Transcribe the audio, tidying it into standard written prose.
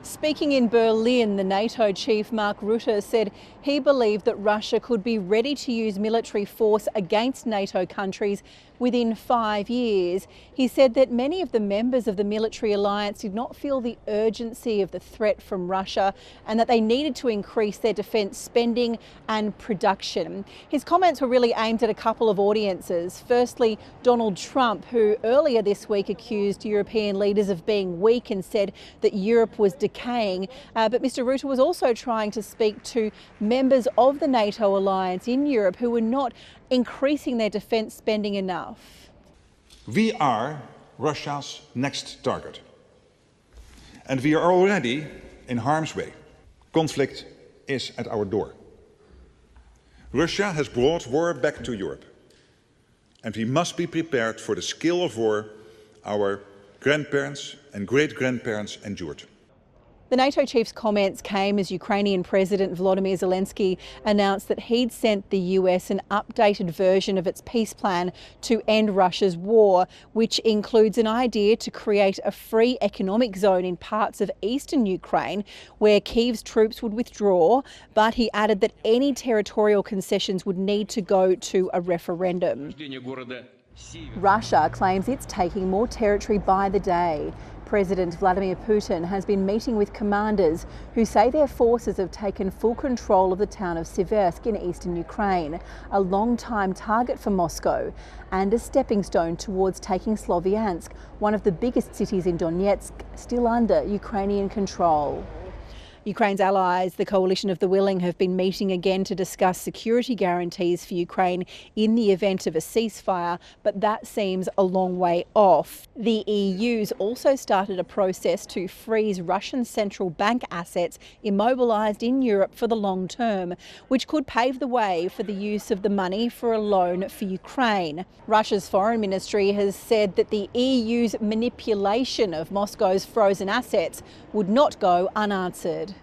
Speaking in Berlin, the NATO chief Mark Rutte said he believed that Russia could be ready to use military force against NATO countries within 5 years. He said that many of the members of the military alliance did not feel the urgency of the threat from Russia and that they needed to increase their defence spending and production. His comments were really aimed at a couple of audiences. Firstly, Donald Trump, who earlier this week accused European leaders of being weak and said that Europe was decaying. But Mr Rutte was also trying to speak to members of the NATO alliance in Europe who were not increasing their defence spending enough. We are Russia's next target. And we are already in harm's way. Conflict is at our door. Russia has brought war back to Europe. And we must be prepared for the scale of war our grandparents and great-grandparents endured. The NATO chief's comments came as Ukrainian President Volodymyr Zelensky announced that he'd sent the US an updated version of its peace plan to end Russia's war, which includes an idea to create a free economic zone in parts of eastern Ukraine where Kyiv's troops would withdraw. But he added that any territorial concessions would need to go to a referendum. Russia claims it's taking more territory by the day. President Vladimir Putin has been meeting with commanders who say their forces have taken full control of the town of Sivers'k in eastern Ukraine, a long-time target for Moscow and a stepping stone towards taking Sloviansk, one of the biggest cities in Donetsk, still under Ukrainian control. Ukraine's allies, the Coalition of the Willing, have been meeting again to discuss security guarantees for Ukraine in the event of a ceasefire, but that seems a long way off. The EU's also started a process to freeze Russian central bank assets immobilised in Europe for the long term, which could pave the way for the use of the money for a loan for Ukraine. Russia's foreign ministry has said that the EU's manipulation of Moscow's frozen assets would not go unanswered.